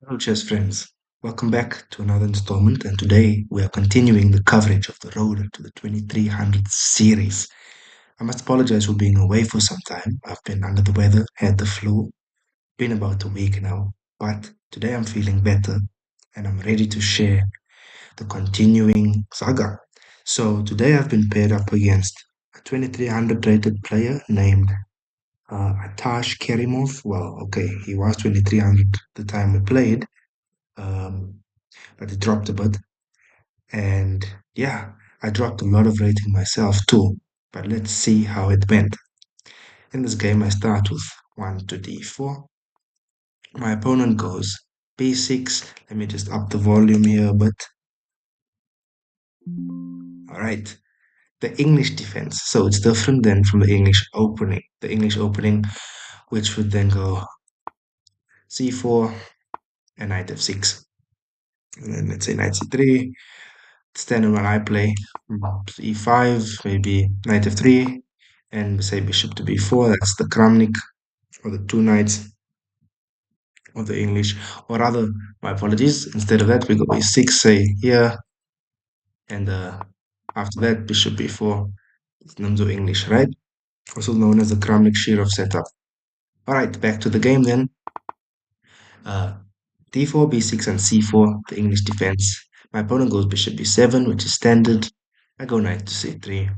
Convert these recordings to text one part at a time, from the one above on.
Hello, chess friends. Welcome back to another installment, and today we are continuing the coverage of the Road to the 2300 series. I must apologize for being away for some time. I've been under the weather, had the flu, been about a week now, but today I'm feeling better and I'm ready to share the continuing saga. So today I've been paired up against a 2300 rated player named Atash Kerimov. Well, okay, he was 2300 the time we played. Um, but it dropped a bit. And yeah, I dropped a lot of rating myself too. But let's see how it went. In this game, I start with 1 to d4. My opponent goes b6. Let me just up the volume here a bit. All right. The English defense. So it's different than from the English opening. The English opening, which would then go c4 and knight f6. And then let's say knight c3. Standard when I play e5, maybe knight f3, and say bishop to b4. That's the Kramnik or the two knights of the English. Or rather, my apologies. Instead of that, we go b6, say here, and after that, bishop b4. It's Namzo English, right? Also known as the Kramnik-Shirov setup. All right, back to the game then. Uh, d4, b6, and c4, the English defense. My opponent goes bishop b7, which is standard. I go knight to c3.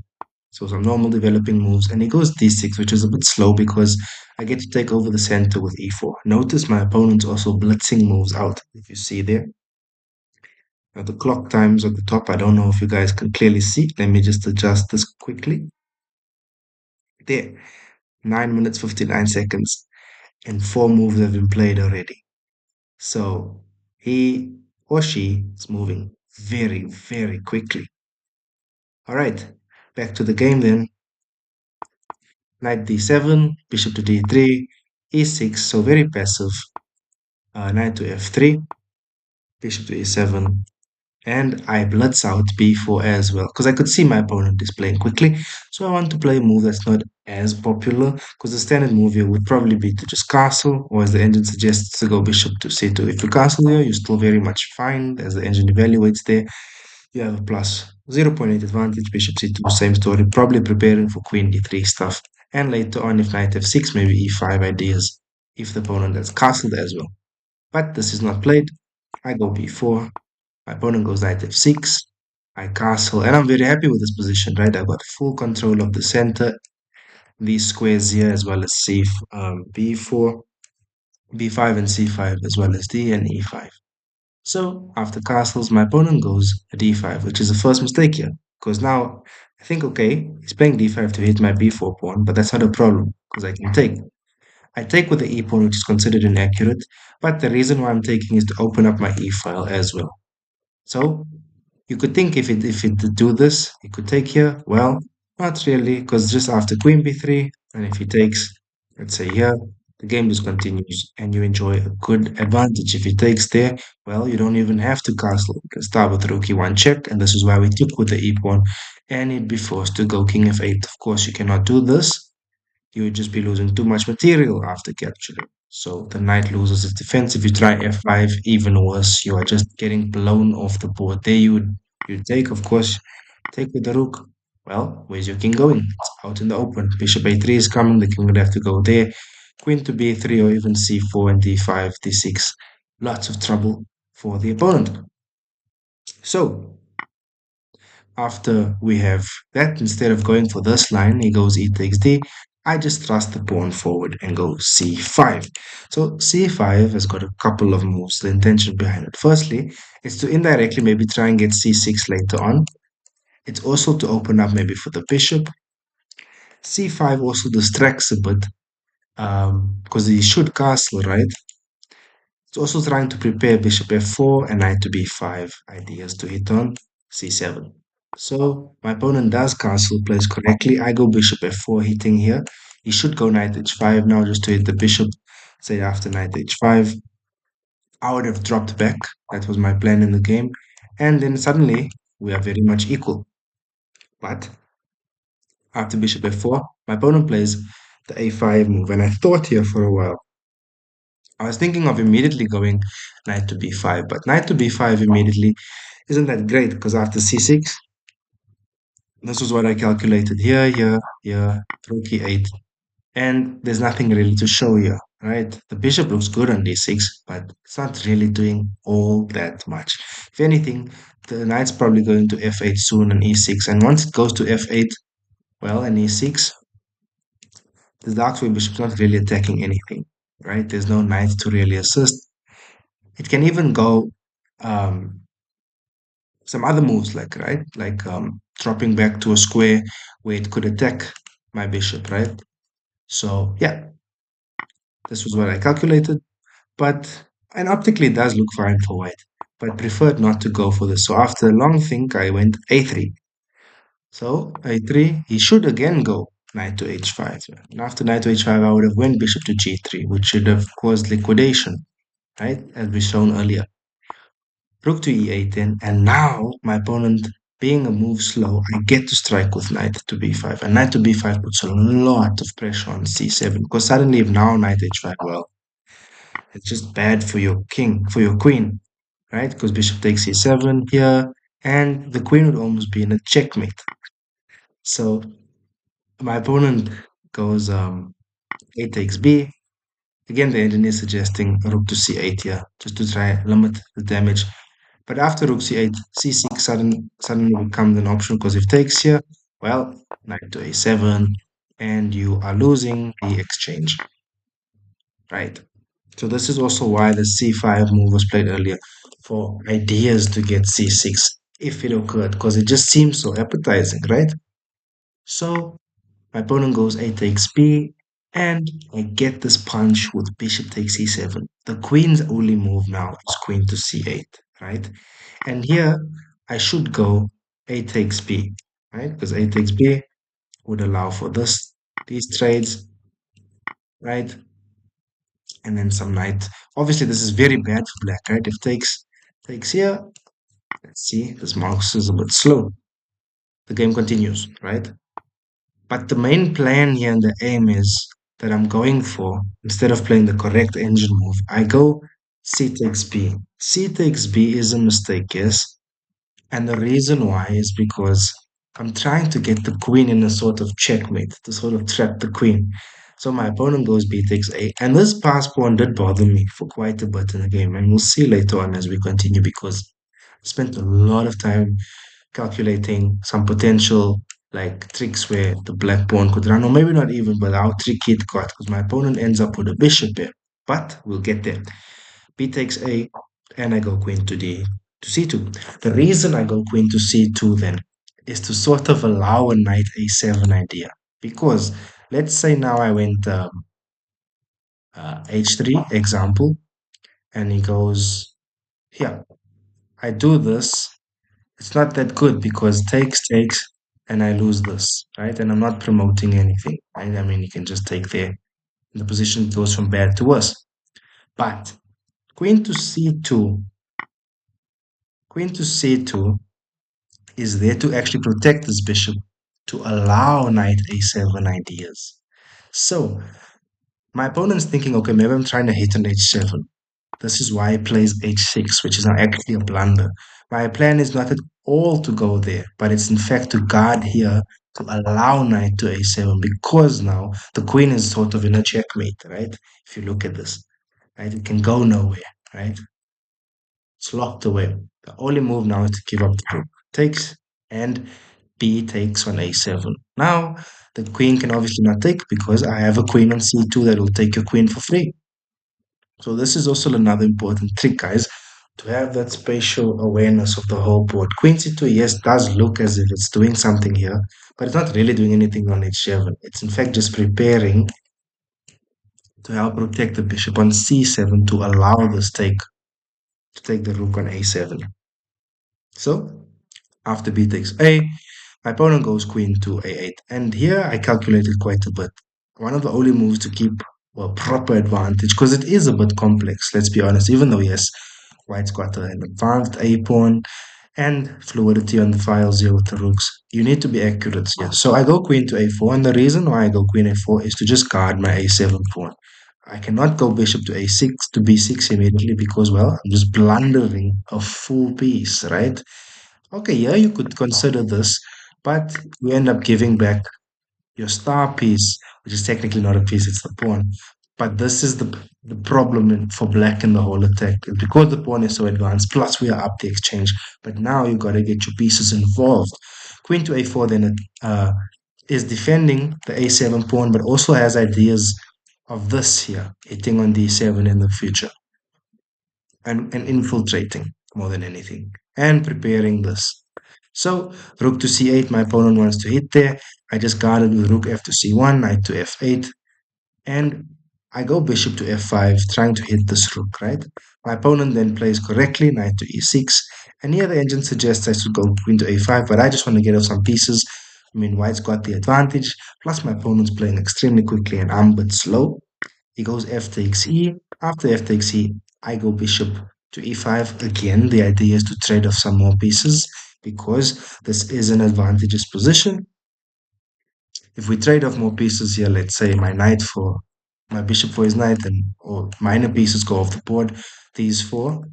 So some normal developing moves, and he goes d6, which is a bit slow because I get to take over the center with e4. Notice my opponent's also blitzing moves out, if you see there. Now the clock times at the top, I don't know if you guys can clearly see. Let me just adjust this quickly. There, 9 minutes 59 seconds, and 4 moves have been played already. So he or she is moving very, very quickly. All right, back to the game then. Knight d7, bishop to d3, e6, so very passive. Knight to f3, bishop to e7, and I blitz out b4 as well because I could see my opponent is playing quickly. So I want to play a move that's not as popular because the standard move here would probably be to just castle, or as the engine suggests, to go bishop to c2. If you castle here, you're still very much fine as the engine evaluates there. You have a plus 0.8 advantage, bishop c2, same story, probably preparing for queen d3 stuff. And later on, if knight f6, maybe e5 ideas, if the opponent has castled as well. But this is not played. I go b4, my opponent goes knight f6, I castle, and I'm very happy with this position, right? I've got full control of the center, these squares here, as well as b4, b5, and c5, as well as d and e5. So after castles, my opponent goes d5, which is the first mistake here. Because now I think, okay, he's playing d5 to hit my b4 pawn, but that's not a problem because I can take. I take with the e pawn, which is considered inaccurate, but the reason why I'm taking is to open up my e file as well. So you could think if it do this, it could take here. Well, not really, because just after queen b3, and if he takes, let's say here, the game just continues, and you enjoy a good advantage. If he takes there, well, you don't even have to castle. You can start with rook e1 check, and this is why we took with the e pawn, and he'd be forced to go king f8. Of course, you cannot do this. You would just be losing too much material after capturing. So the knight loses its defense. If you try f5, even worse, you are just getting blown off the board. There you take, of course, take with the rook. Well, where's your king going? It's out in the open. Bishop a3 is coming. The king would have to go there. Queen to b3 or even c4 and d5, d6. Lots of trouble for the opponent. So after we have that, instead of going for this line, he goes e takes d. I just thrust the pawn forward and go c5. So c5 has got a couple of moves, the intention behind it. Firstly, it's to indirectly maybe try and get c6 later on. It's also to open up maybe for the bishop. c5 also distracts a bit because he should castle, right? It's also trying to prepare bishop f4 and knight to b5 ideas to hit on c7. So my opponent does castle, plays correctly. I go bishop f4 hitting here. He should go knight h5 now just to hit the bishop, say after knight h5. I would have dropped back. That was my plan in the game. And then suddenly we are very much equal. But after bishop f4, my opponent plays the a5 move. And I thought here for a while, I was thinking of immediately going knight to b5, but knight to b5 immediately isn't that great because after c6, this was what I calculated here, rook e8, and there's nothing really to show here, right? The bishop looks good on d6, but it's not really doing all that much. If anything, the knight's probably going to f8 soon and e6, and once it goes to f8, well, and e6, the dark square bishop's not really attacking anything, right? There's no knight to really assist. It can even go um, some other moves, like right, like dropping back to a square where it could attack my bishop, right? So yeah, this was what I calculated, but and optically it does look fine for white, but preferred not to go for this. So after a long think, I went a3. So a3, he should again go knight to h5. And after knight to h5, I would have went bishop to g3, which should have caused liquidation, right? As we shown earlier. Rook to e8 then, and now my opponent, being a move slow, I get to strike with knight to b5. And knight to b5 puts a lot of pressure on c7, because suddenly if now knight h5, well, it's just bad for your king, for your queen, right? Because bishop takes c7 here, and the queen would almost be in a checkmate. So my opponent goes a takes b. Again, the engineer is suggesting rook to c8 here, just to try limit the damage. But after rook c8, c6 suddenly becomes an option, because if takes here, well, knight to a7, and you are losing the exchange, right? So this is also why the c5 move was played earlier, for ideas to get c6 if it occurred, because it just seems so appetizing, right? So my opponent goes a takes b, and I get this punch with bishop takes e7. The queen's only move now is queen to c8, right? And here I should go a takes b, right? Because a takes b would allow for these trades, right? And then some knight. Obviously, this is very bad for black, right? If takes here, let's see, this mouse is a bit slow. The game continues, right? But the main plan here and the aim is that I'm going for, instead of playing the correct engine move, I go c takes b. C takes b is a mistake, yes. And the reason why is because I'm trying to get the queen in a sort of checkmate, to sort of trap the queen. So my opponent goes b takes a. And this pass pawn did bother me for quite a bit in the game. And we'll see later on as we continue, because I spent a lot of time calculating some potential like tricks where the black pawn could run, or maybe not even, but how tricky it got, because my opponent ends up with a bishop here. But we'll get there. B takes a, and I go queen to d to c2. The reason I go queen to c2 then is to sort of allow a knight a7 idea, because let's say now I went h3 example, and he goes here. I do this. It's not that good because takes, and I lose this, right? And I'm not promoting anything, right? I mean, you can just take there. The position goes from bad to worse. But queen to c2, queen to c2 is there to actually protect this bishop, to allow knight a7 ideas. So my opponent's thinking, okay, maybe I'm trying to hit an h7. This is why he plays h6, which is not actually a blunder. My plan is not at all to go there, but it's in fact to guard here, to allow knight to a7, because now the queen is sort of in a checkmate, right? If you look at this, right, it can go nowhere, right? It's locked away. The only move now is to give up the rook. Takes, and b takes on a7. Now, the queen can obviously not take, because I have a queen on c2 that will take your queen for free. So this is also another important trick, guys, to have that spatial awareness of the whole board. Queen c2, yes, does look as if it's doing something here, but it's not really doing anything on h7. It's in fact just preparing to help protect the bishop on c7, to allow this take, to take the rook on a7. So after b takes a, my opponent goes queen to a8. And here I calculated quite a bit. One of the only moves to keep a proper advantage, because it is a bit complex, let's be honest, even though, yes, white's got an advanced a pawn and fluidity on the files here with the rooks. You need to be accurate here. So I go queen to a4, and the reason why I go queen a4 is to just guard my a7 pawn. I cannot go bishop to a6 to b6 immediately because, well, I'm just blundering a full piece, right? Okay, yeah, you could consider this, but you end up giving back your star piece, which is technically not a piece, it's the pawn. But this is the problem for black in the whole attack. Because the pawn is so advanced, plus we are up the exchange. But now you got to get your pieces involved. Queen to a4 then is defending the a7 pawn, but also has ideas of this here, hitting on d7 in the future, and infiltrating more than anything, and preparing this. So, rook to c8, my opponent wants to hit there. I just guarded with rook f to c1, knight to f8, and I go bishop to f5, trying to hit this rook, right? My opponent then plays correctly, knight to e6, and here the engine suggests I should go queen to a5, but I just want to get off some pieces. I mean, white's got the advantage, plus my opponent's playing extremely quickly and I'm a bit slow. He goes f takes e. After f takes e, I go bishop to e5. Again, the idea is to trade off some more pieces because this is an advantageous position. If we trade off more pieces here, let's say my bishop for his knight, and or minor pieces go off the board, these four,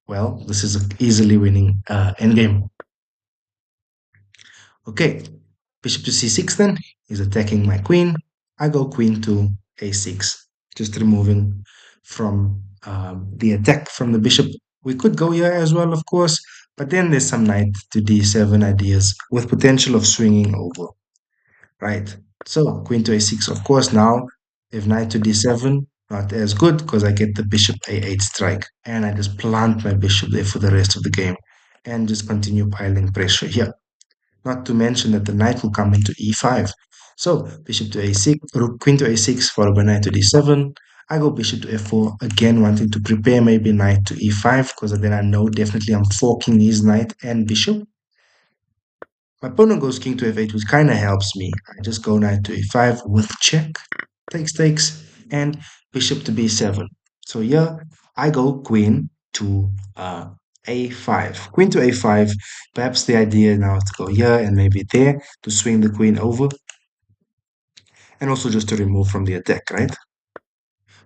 well, this is an easily winning endgame. Okay, bishop to c6 then. He's attacking my queen. I go queen to a6, just removing from the attack from the bishop. We could go here as well, of course, but then there's some knight to d7 ideas with potential of swinging over, right? So queen to a6, of course, now if knight to d7, not as good because I get the bishop a8 strike and I just plant my bishop there for the rest of the game and just continue piling pressure here. Not to mention that the knight will come into e5. So bishop to a6, rook, queen to a6, followed by knight to d7. I go bishop to f4, again wanting to prepare maybe knight to e5, because then I know definitely I'm forking his knight and bishop. My opponent goes king to f8, which kind of helps me. I just go knight to e5 with check, takes, and bishop to b7. So here I go queen to a5. Queen to a5. Perhaps the idea now is to go here and maybe there to swing the queen over, and also just to remove from the attack, right?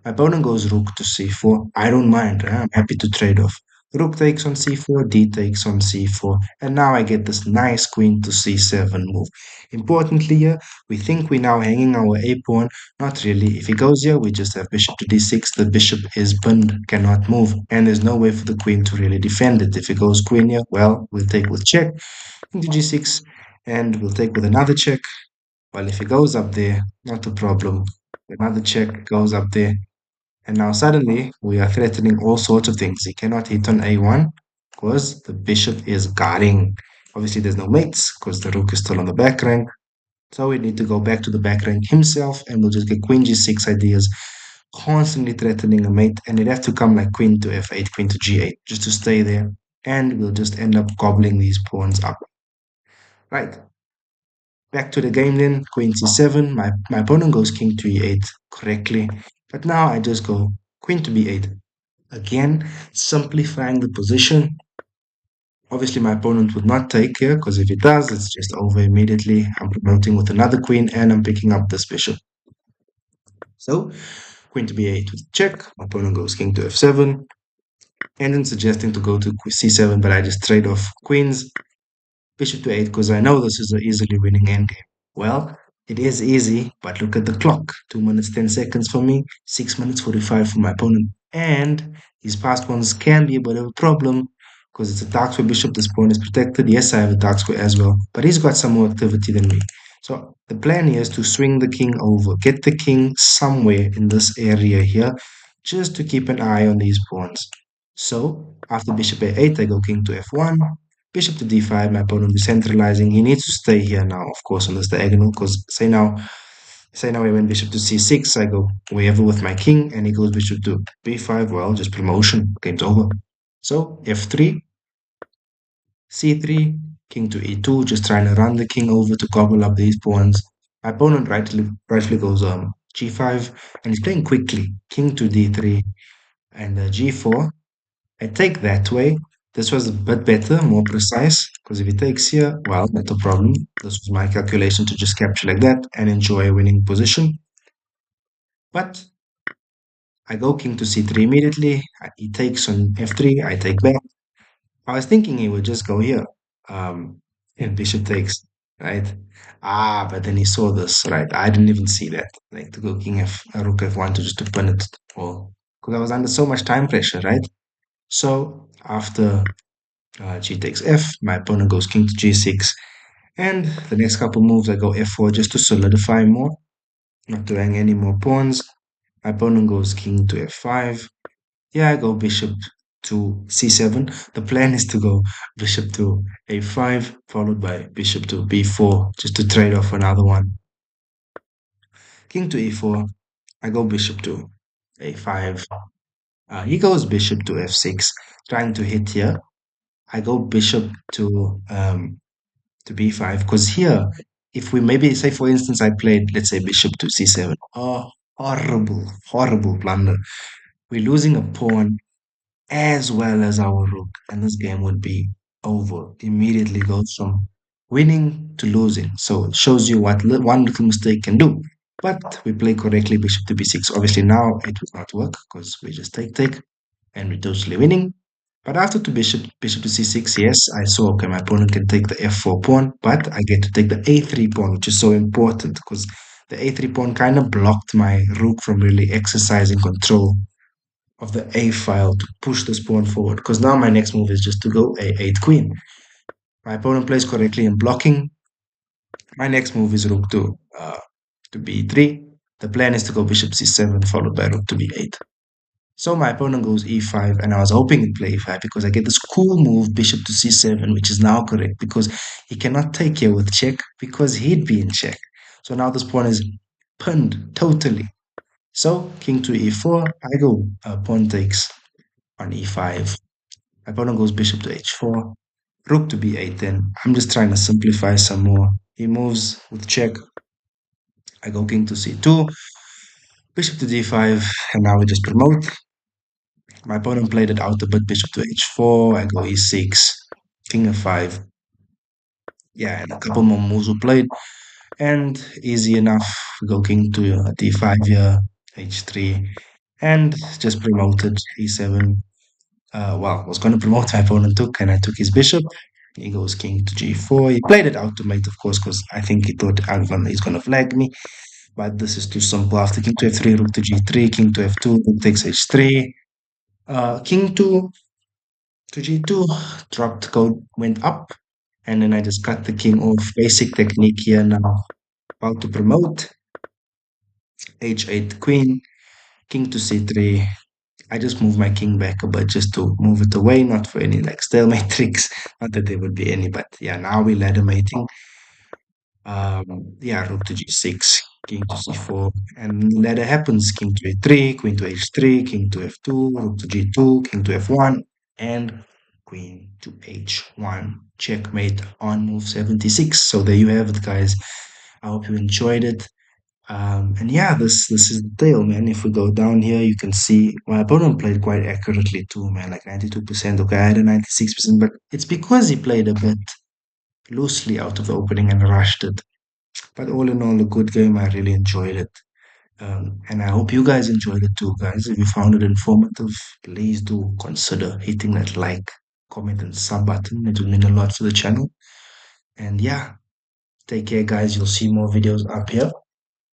My opponent goes rook to c4. I don't mind. I'm happy to trade off. Rook takes on c4, d takes on c4, and now I get this nice queen to c7 move. Importantly here, we think we're now hanging our a pawn. Not really. If he goes here, we just have bishop to d6. The bishop is pinned, cannot move, and there's no way for the queen to really defend it. If he goes queen here, well, we'll take with check into g6, and we'll take with another check. Well, if he goes up there, not a problem. Another check goes up there. And now suddenly we are threatening all sorts of things. He cannot hit on a1 because the bishop is guarding. Obviously, there's no mates because the rook is still on the back rank. So we need to go back to the back rank himself and we'll just get queen g6 ideas, constantly threatening a mate. And it'd have to come like queen to f8, queen to g8 just to stay there. And we'll just end up gobbling these pawns up. Right. Back to the game then, queen c7. My opponent goes king to e8 correctly. But now I just go queen to b8. Again, simplifying the position. Obviously, my opponent would not take here because if he does, it's just over immediately. I'm promoting with another queen and I'm picking up this bishop. So, queen to b8 with check. My opponent goes king to f7. And then suggesting to go to c7, but I just trade off queens. Bishop to 8 because I know this is an easily winning endgame. Well, it is easy, but look at the clock. 2 minutes 10 seconds for me, 6 minutes 45 for my opponent. And his passed pawns can be a bit of a problem because it's a dark square bishop. This pawn is protected. Yes, I have a dark square as well, but he's got some more activity than me. So the plan here is to swing the king over, get the king somewhere in this area here, just to keep an eye on these pawns. So after bishop a8, I go king to f1, bishop to d5, my opponent decentralizing. He needs to stay here now, of course, on this diagonal, because say now I went bishop to c6, I go wherever with my king, and he goes bishop to b5, well, just promotion, game's over. So f3, c3, king to e2, just trying to run the king over to gobble up these pawns. My opponent rightfully goes g5, and he's playing quickly, king to d3, and g4. I take that way. This was a bit better, more precise, because if he takes here, well, not a problem. This was my calculation to just capture like that and enjoy a winning position. But I go king to c3 immediately. He takes on f3. I take back. I was thinking he would just go here. And bishop takes, right? But then he saw this, right? I didn't even see that. Like to go king rook f1 to just to pin it. Well, because I was under so much time pressure, right? So after g takes f, my opponent goes king to g6. And the next couple moves, I go f4 just to solidify more, not to hang any more pawns. My opponent goes king to f5. Yeah, I go bishop to c7. The plan is to go bishop to a5, followed by bishop to b4, just to trade off another one. King to e4. I go bishop to a5. He goes bishop to f6, trying to hit here. I go bishop to b5 because here, if we maybe say for instance I played let's say bishop to c7. Oh, horrible blunder. We're losing a pawn as well as our rook, and this game would be over. Immediately goes from winning to losing. So it shows you what one little mistake can do. But we play correctly, bishop to b6. Obviously now it would not work because we just take, and we're totally winning. But after to bishop to c6, yes, I saw okay, my opponent can take the f4 pawn, but I get to take the a3 pawn, which is so important because the a3 pawn kind of blocked my rook from really exercising control of the A file to push this pawn forward. Because now my next move is just to go A8 queen. My opponent plays correctly in blocking. My next move is rook to B3. The plan is to go bishop C7 followed by rook to B8. So my opponent goes E5, and I was hoping he'd play E5 because I get this cool move, bishop to C7, which is now correct because he cannot take here with check because he'd be in check. So now this pawn is pinned totally. So king to E4, I go pawn takes on E5. My opponent goes bishop to h4, rook to b8 then. I'm just trying to simplify some more. He moves with check. I go king to c2, bishop to d5, and now we just promote. My opponent played it out a bit, bishop to h4, I go e6, king f5. Yeah, and a couple more moves were played, and easy enough. We go king to d5 here, h3, and just promoted e7. Well, I was going to promote my opponent took, and I took his bishop. He goes king to g4. He played it out to mate, of course, because I think he thought he's going to flag me. But this is too simple. After king to f3, rook to g3, king to f2, rook takes h3. King to g2, dropped code, went up. And then I just cut the king off. Basic technique here now. About to promote. h8 queen, king to c3. I just move my king back a bit just to move it away, not for any like stalemate tricks. Not that there would be any, but yeah, now we ladder mating. Yeah, rook to g6, king to c4, and ladder happens. King to a3, queen to h3, king to f2, rook to g2, king to f1, and queen to h1. Checkmate on move 76. So there you have it, guys. I hope you enjoyed it. And yeah, this is the tale, man. If we go down here, you can see my opponent played quite accurately too, man. Like 92%. Okay, I had a 96%, but it's because he played a bit loosely out of the opening and rushed it. But all in all, a good game. I really enjoyed it. And I hope you guys enjoyed it too, guys. If you found it informative, please do consider hitting that like, comment, and sub button. It would mean a lot for the channel. And yeah, take care, guys. You'll see more videos up here.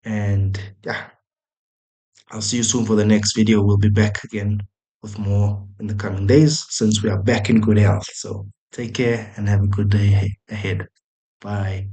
And yeah, I'll see you soon for the next video. We'll be back again with more in the coming days since we are back in good health. So take care and have a good day ahead. Bye.